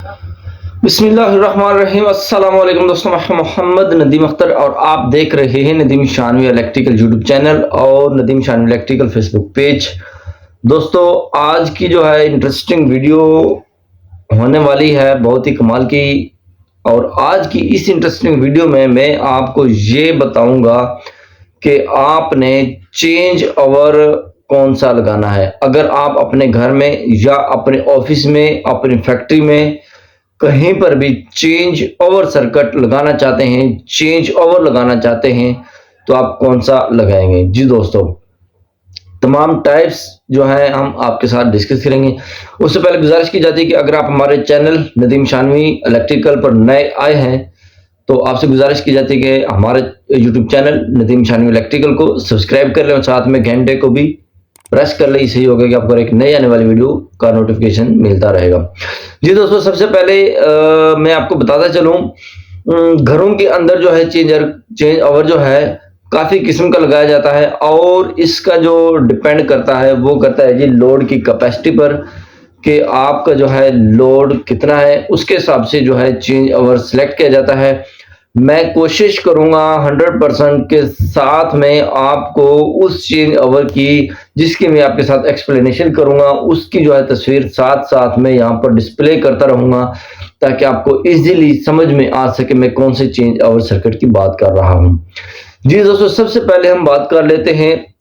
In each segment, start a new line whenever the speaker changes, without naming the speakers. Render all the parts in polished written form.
बिस्मिल्लाहिर्रहमानिर्रहीम। अस्सलाम वालेकुम दोस्तों, मैं मोहम्मद नदीम अख्तर और आप देख रहे हैं Nadeem Shanvi electrical YouTube channel और Nadeem Shanvi electrical Facebook page. दोस्तों, आज की जो है इंटरेस्टिंग वीडियो होने वाली है, बहुत ही कमाल की। और आज की इस इंटरेस्टिंग वीडियो में मैं आपको ये बताऊंगा कि आपने चेंज ओवर कौन सा लगाना है। अगर आप अपने घर में या अपने ऑफिस में, अपनी फैक्ट्री में कहीं पर भी चेंज ओवर सर्किट लगाना चाहते हैं, चेंज ओवर लगाना चाहते हैं, तो आप कौन सा लगाएंगे। जी दोस्तों, तमाम टाइप्स जो है हम आपके साथ डिस्कस करेंगे। उससे पहले गुजारिश की जाती है कि अगर आप हमारे चैनल नदीम शानवी इलेक्ट्रिकल पर नए आए हैं तो आपसे गुजारिश की जाती है कि हमारे YouTube channel Nadeem Shanvi electrical को सब्सक्राइब कर लें और साथ में घंटे को भी प्रेस कर ले। इससे होगा कि आपको एक नई आने वाली वीडियो का नोटिफिकेशन मिलता रहेगा। जी दोस्तों, सबसे पहले मैं आपको बताता चलूं, घरों के अंदर जो है चेंज ओवर जो है काफी किस्म का लगाया जाता है और इसका जो डिपेंड करता है वो करता है जी लोड की कैपेसिटी पर, कि आपका जो है लोड कितना है, उसके हिसाब से जो है चेंज ओवर सिलेक्ट किया जाता है। मैं कोशिश करूंगा 100% के साथ में आपको उस चेंज ओवर की, जिसकी मैं आपके साथ एक्सप्लेनेशन करूंगा, उसकी जो है तस्वीर साथ साथ में यहाँ पर डिस्प्ले करता रहूंगा ताकि आपको इजीली समझ में आ सके मैं कौन से चेंज ओवर सर्किट की बात कर रहा हूं। जी दोस्तों, सबसे पहले हम बात कर लेते हैं,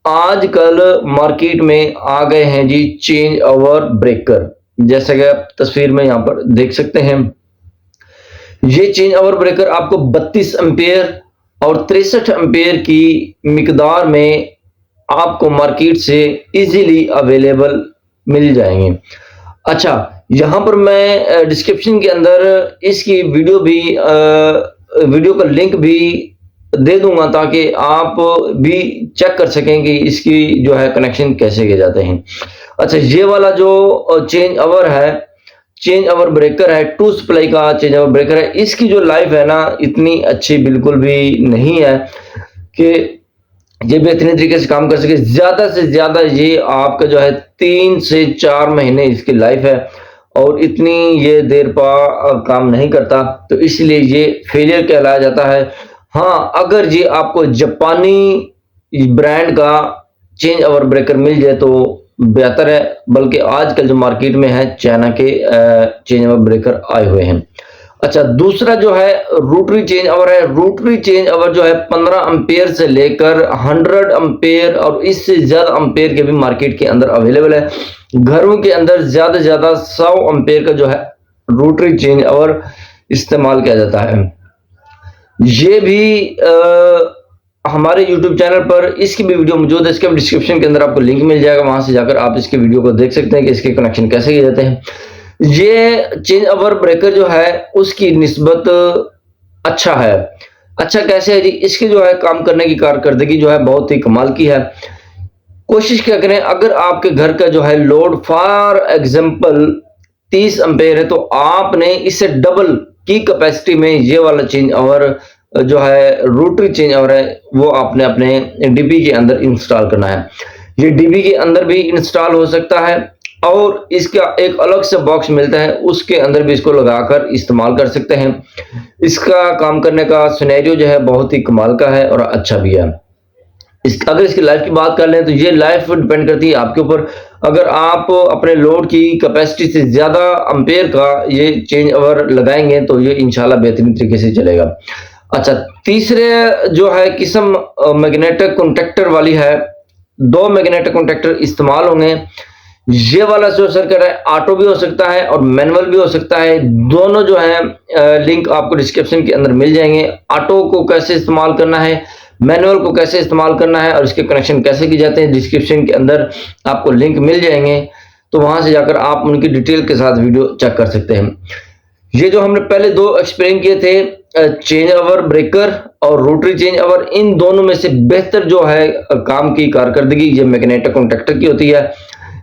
आजकल मार्केट में आ गए हैं जी चेंज ओवर ब्रेकर। जैसा कि आप तस्वीर में यहाँ पर देख सकते हैं, ये चेंज ओवर ब्रेकर आपको 32 एम्पेयर और 63 एम्पेयर की मिकदार में आपको मार्केट से इजीली अवेलेबल मिल जाएंगे। अच्छा, यहां पर मैं डिस्क्रिप्शन के अंदर इसकी वीडियो का लिंक भी दे दूंगा ताकि आप भी चेक कर सकें कि इसकी जो है कनेक्शन कैसे किए जाते हैं। अच्छा, ये वाला जो चेंज ओवर है, चेंज ओवर ब्रेकर है, टू सप्लाई का चेंज ओवर ब्रेकर है, इसकी जो लाइफ है ना इतनी अच्छी बिल्कुल भी नहीं है कि ये बेहतरीन तरीके से काम कर सके। ज्यादा से ज्यादा ये आपका जो है 3 से 4 महीने इसकी लाइफ है और इतनी ये देर पा काम नहीं करता, तो इसलिए ये फेलियर कहलाया जाता है। हाँ, अगर ये आपको जापानी ब्रांड का चेंज ओवर ब्रेकर मिल जाए तो बेहतर है, बल्कि आजकल जो मार्केट में है चाइना के चेंज ओवर ब्रेकर आए हुए हैं। अच्छा, दूसरा जो है रोटरी चेंज ओवर है। रोटरी चेंज ओवर जो है 15 एम्पेयर से लेकर 100 एम्पेयर और इससे ज्यादा एम्पेयर के भी मार्केट के अंदर अवेलेबल है। घरों के अंदर ज्यादा से ज्यादा 100 एम्पेयर का जो है रोटरी चेंज ओवर इस्तेमाल किया जाता है। ये भी हमारे YouTube चैनल पर इसकी भी वीडियो मौजूद है, इसके डिस्क्रिप्शन के अंदर आपको लिंक मिल जाएगा, वहां से जाकर आप इसके वीडियो को देख सकते हैं कि इसके कनेक्शन कैसे किए जाते हैं। ये चेंज ओवर ब्रेकर जो है उसकी निस्बत अच्छा है। अच्छा कैसे है जी, इसके जो है काम करने की कारकर्दगी जो है बहुत ही कमाल की है। कोशिश क्या करें, अगर आपके घर का जो है लोड फॉर एग्जांपल 30 एम्पेयर है तो आपने इससे डबल की कैपेसिटी में ये वाला चेंज ओवर जो है रोटरी चेंज ओवर है वो आपने अपने डीबी के अंदर इंस्टॉल करना है। ये डीबी के अंदर भी इंस्टॉल हो सकता है और इसका एक अलग से बॉक्स मिलता है, उसके अंदर भी इसको लगाकर इस्तेमाल कर सकते हैं। इसका काम करने का सिनेरियो जो है बहुत ही कमाल का है और अच्छा भी है। अगर इसकी लाइफ की बात कर लें तो ये लाइफ डिपेंड करती है आपके ऊपर। अगर आप अपने लोड की कैपेसिटी से ज्यादा एम्पेयर का ये चेंज ओवर लगाएंगे तो ये इंशाल्लाह बेहतरीन तरीके से चलेगा। अच्छा, तीसरे जो है किस्म मैग्नेटिक कॉन्टैक्टर वाली है। 2 मैग्नेटिक कॉन्टैक्टर इस्तेमाल होंगे। ये वाला जो सर्किट है ऑटो भी हो सकता है और मैनुअल भी हो सकता है। दोनों जो है लिंक आपको डिस्क्रिप्शन के अंदर मिल जाएंगे। ऑटो को कैसे इस्तेमाल करना है, मैनुअल को कैसे इस्तेमाल करना है और इसके कनेक्शन कैसे किए जाते हैं, डिस्क्रिप्शन के अंदर आपको लिंक मिल जाएंगे, तो वहां से जाकर आप उनकी डिटेल के साथ वीडियो चेक कर सकते हैं। ये जो हमने पहले 2 एक्सप्लेन किए थे, चेंज ओवर ब्रेकर और रोटरी चेंज ओवर, इन दोनों में से बेहतर जो है काम की कारकर्दगी ये मैग्नेटिक कॉन्टैक्टर की होती है।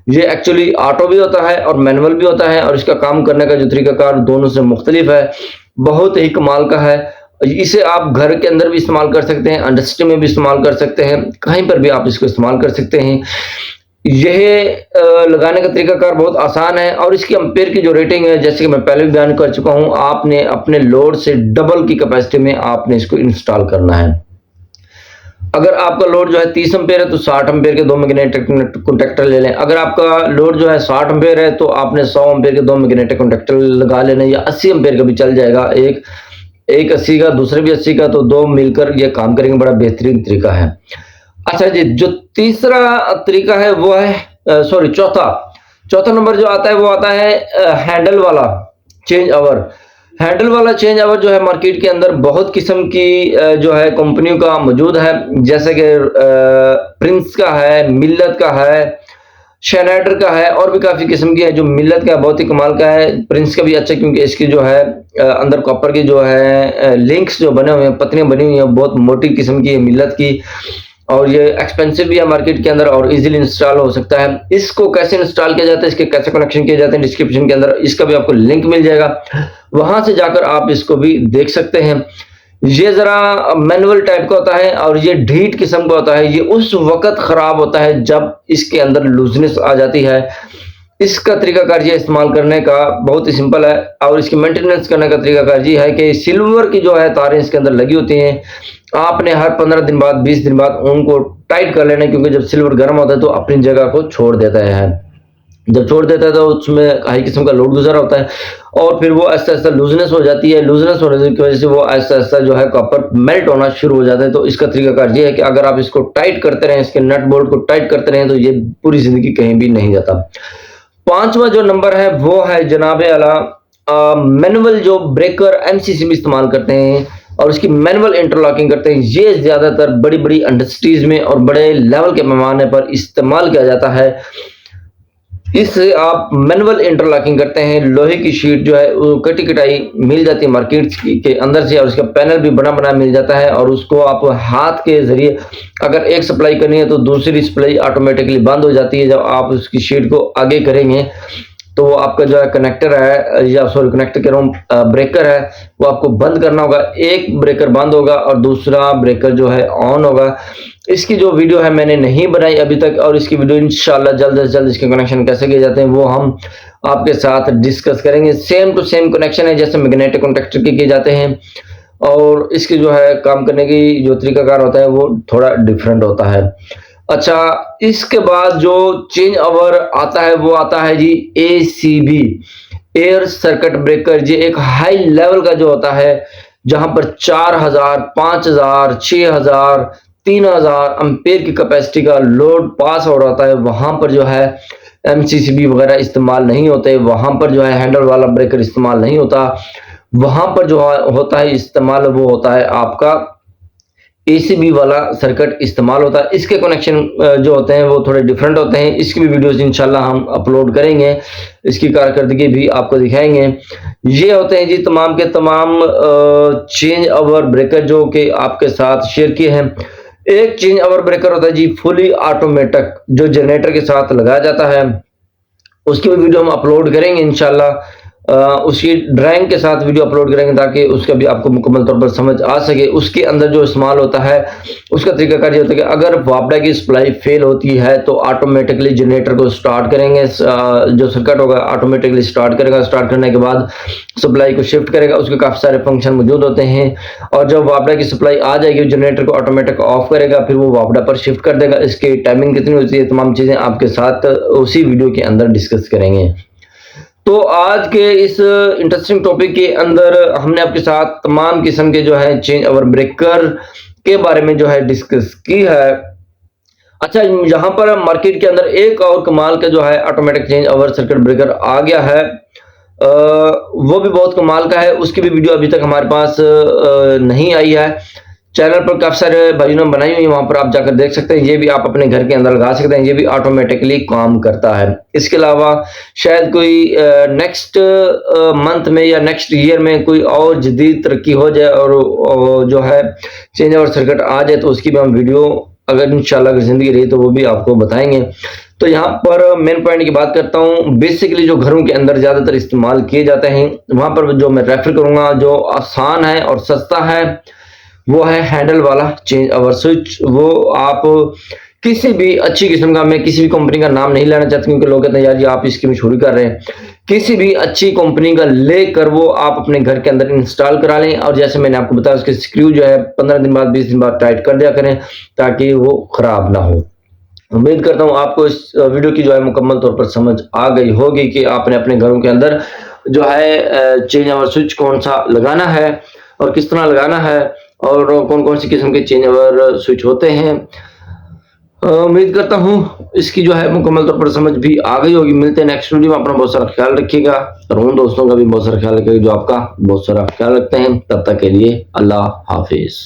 ये एक्चुअली ऑटो भी होता है और मैनुअल भी होता है और इसका काम करने का जो तरीकाकार दोनों से मुख्तलिफ है, बहुत ही कमाल का है। इसे आप घर के अंदर भी इस्तेमाल कर सकते हैं, इंडस्ट्री में भी इस्तेमाल कर सकते हैं, कहीं पर भी आप इसको इस्तेमाल कर सकते हैं। यह लगाने का तरीकाकार बहुत आसान है और इसकी एम्पेयर की जो रेटिंग है, जैसे कि मैं पहले भी बयान कर चुका हूं, आपने अपने लोड से डबल की कैपेसिटी में आपने इसको इंस्टॉल करना है। अगर आपका लोड जो है 30 एम्पेयर है तो 60 एम्पेयर के 2 मैग्नेटिक कॉन्टैक्टर ले लें। अगर आपका लोड जो है 60 एम्पेयर है तो आपने 100 एम्पेयर के 2 मैग्नेटिक कॉन्टैक्टर लगा लेने, या 80 एम्पेयर का भी चल जाएगा। एक 80 का, दूसरे भी 80 का, तो 2 मिलकर ये काम करेंगे। बड़ा बेहतरीन तरीका है। अच्छा जी, जो तीसरा तरीका है वो है चौथा नंबर जो आता है वो आता है हैंडल वाला चेंज ओवर। हैंडल वाला चेंज ओवर जो है मार्केट के अंदर बहुत किस्म की जो है कंपनियों का मौजूद है, जैसे कि प्रिंस का है, मिल्लत का है, शेनाइडर का है, और भी काफी किस्म की है। जो मिल्लत का बहुत ही कमाल का है, प्रिंस का भी अच्छा, क्योंकि इसकी जो है अंदर कॉपर की जो है लिंक्स जो बने हुए हैं, पत्तियां बनी हुई हैं, बहुत मोटी किस्म की है मिल्लत की, और ये एक्सपेंसिव भी है मार्केट के अंदर और इजीली इंस्टॉल हो सकता है। इसको कैसे इंस्टॉल किया जाता है, इसके कैसे कनेक्शन किए जाते हैं, डिस्क्रिप्शन के अंदर इसका भी आपको लिंक मिल जाएगा, वहां से जाकर आप इसको भी देख सकते हैं। ये जरा मैनुअल टाइप का होता है और ये ढीठ किस्म का होता है। ये उस वक्त खराब होता है जब इसके अंदर लूजनेस आ जाती है। इसका तरीकाकार ये इस्तेमाल करने का बहुत ही सिंपल है, और इसकी मेंटेनेंस करने का तरीकाकार ये है कि सिल्वर की जो है तारें इसके अंदर लगी होती हैं, आपने हर 15 दिन बाद, 20 दिन बाद उनको टाइट कर लेना है, क्योंकि जब सिल्वर गर्म होता है तो अपनी जगह को छोड़ देता है। जब छोड़ देता है तो उसमें हाई किस्म का लोड गुजारा होता है, और फिर वो ऐसा ऐसा लूजनेस हो जाती है। लूजनेस होने की वजह से वो ऐसा ऐसा जो है कॉपर मेल्ट होना शुरू हो जाता है। तो इसका तरीकाकार ये है कि अगर आप इसको टाइट करते रहें, इसके नट बोल्ट को टाइट करते रहें, तो ये पूरी जिंदगी कहीं भी नहीं जाता। पांचवा जो नंबर है वो है जनाबे आला मैनुअल जो ब्रेकर एमसीसी भी इस्तेमाल करते हैं और उसकी मैनुअल इंटरलॉकिंग करते हैं। ये ज्यादातर बड़ी बड़ी इंडस्ट्रीज में और बड़े लेवल के पैमाने पर इस्तेमाल किया जाता है। इससे आप मैनुअल इंटरलॉकिंग करते हैं, लोहे की शीट जो है वो कटी कटाई मिल जाती है मार्केट के अंदर से, और उसका पैनल भी बना बना मिल जाता है, और उसको आप हाथ के जरिए अगर एक सप्लाई करनी है तो दूसरी सप्लाई ऑटोमेटिकली बंद हो जाती है। जब आप उसकी शीट को आगे करेंगे तो वो आपका जो है कनेक्टर है, या सॉरी कनेक्टर कह रहा हूँ, ब्रेकर है, वो आपको बंद करना होगा। एक ब्रेकर बंद होगा और दूसरा ब्रेकर जो है ऑन होगा। इसकी जो वीडियो है मैंने नहीं बनाई अभी तक, और इसकी वीडियो इंशाल्लाह जल्द से जल्द इसके कनेक्शन कैसे किए जाते हैं वो हम आपके साथ डिस्कस करेंगे। सेम टू सेम कनेक्शन है जैसे मैग्नेटिक कॉन्टैक्टर के किए जाते हैं, और इसकी जो है काम करने की जो तरीकाकार होता है वो थोड़ा डिफरेंट होता है। अच्छा, इसके बाद जो चेंज ओवर आता है वो आता है जी एसीबी, एयर सर्किट ब्रेकर। ये एक हाई लेवल का जो होता है, जहां पर 4000, 5000, 6000, 3000 एम्पेयर की कैपेसिटी का लोड पास हो रहा होता है, वहां पर जो है एमसीसीबी वगैरह इस्तेमाल नहीं होते, वहां पर जो है हैंडल वाला ब्रेकर इस्तेमाल नहीं होता। वहां पर जो होता है इस्तेमाल वो होता है आपका एसीबी वाला सर्किट इस्तेमाल होता है। इसके कनेक्शन जो होते हैं वो थोड़े डिफरेंट होते हैं। इसकी भी वीडियोस इंशाल्लाह हम अपलोड करेंगे, इसकी कारकर्दगी भी आपको दिखाएंगे। ये होते हैं जी तमाम के तमाम चेंज ओवर ब्रेकर जो कि आपके साथ शेयर किए हैं। एक चेंज ओवर ब्रेकर होता है जी फुली ऑटोमेटिक, जो जनरेटर के साथ लगाया जाता है, उसकी भी वीडियो हम अपलोड करेंगे इंशाल्लाह। उसकी ड्राइंग के साथ वीडियो अपलोड करेंगे ताकि उसका भी आपको मुकम्मल तौर पर समझ आ सके। उसके अंदर जो इस्तेमाल होता है उसका तरीकाकार ये होता है कि अगर वापडा की सप्लाई फेल होती है तो ऑटोमेटिकली जनरेटर को स्टार्ट करेंगे, जो सर्किट होगा ऑटोमेटिकली स्टार्ट करेगा। स्टार्ट करने के बाद सप्लाई को शिफ्ट करेगा, उसके काफी सारे फंक्शन मौजूद होते हैं, और जब वापडा की सप्लाई आ जाएगी जनरेटर को ऑटोमेटिक ऑफ करेगा, फिर वो वापडा पर शिफ्ट कर देगा। इसकी टाइमिंग कितनी होती है, तमाम चीजें आपके साथ उसी वीडियो के अंदर डिस्कस करेंगे। तो आज के इस इंटरेस्टिंग टॉपिक के अंदर हमने आपके साथ तमाम किस्म के जो है चेंज ओवर ब्रेकर के बारे में जो है डिस्कस की है। अच्छा, यहाँ पर मार्केट के अंदर एक और कमाल का जो है automatic change over circuit breaker आ गया है, वो भी बहुत कमाल का है। उसकी भी वीडियो अभी तक हमारे पास नहीं आई है। चैनल पर काफी सारे भाइयों ने बनाई हुई है, वहां पर आप जाकर देख सकते हैं। ये भी आप अपने घर के अंदर लगा सकते हैं, ये भी ऑटोमेटिकली काम करता है। इसके अलावा शायद कोई नेक्स्ट मंथ में या नेक्स्ट ईयर में कोई और जदीद तरक्की हो जाए और जो है चेंज ओवर सर्किट आ जाए, तो उसकी भी हम वीडियो अगर इंशाल्लाह अगर जिंदगी रही तो वो भी आपको बताएंगे। तो यहाँ पर मेन पॉइंट की बात करता हूँ, बेसिकली जो घरों के अंदर ज्यादातर इस्तेमाल किए जाते हैं, वहां पर जो मैं रेफर करूंगा जो आसान है और सस्ता है वो है हैंडल वाला चेंज ओवर स्विच। वो आप किसी भी अच्छी किस्म का, मैं किसी भी कंपनी का नाम नहीं लेना चाहता क्योंकि लोग कहते हैं यार जी आप इसकी मशहूरी कर रहे हैं। किसी भी अच्छी कंपनी का लेकर वो आप अपने घर के अंदर इंस्टॉल करा लें और जैसे मैंने आपको बताया उसके स्क्रू जो है 15 दिन बाद 20 दिन बाद टाइट कर दिया करें ताकि वो खराब ना हो। उम्मीद करता हूँ आपको इस वीडियो की जो है मुकम्मल तौर पर समझ आ गई होगी कि आपने अपने घरों के अंदर जो है चेंज ओवर स्विच कौन सा लगाना है और किस तरह लगाना है और कौन कौन सी किस्म के चेंज ओवर स्विच होते हैं। उम्मीद करता हूँ इसकी जो है मुकम्मल तौर पर समझ भी आ गई होगी। मिलते हैं नेक्स्ट वीडियो में, अपना बहुत सारा ख्याल रखिएगा और उन दोस्तों का भी बहुत सारा ख्याल रखिएगा जो आपका बहुत सारा ख्याल रखते हैं। तब तक के लिए अल्लाह हाफिज।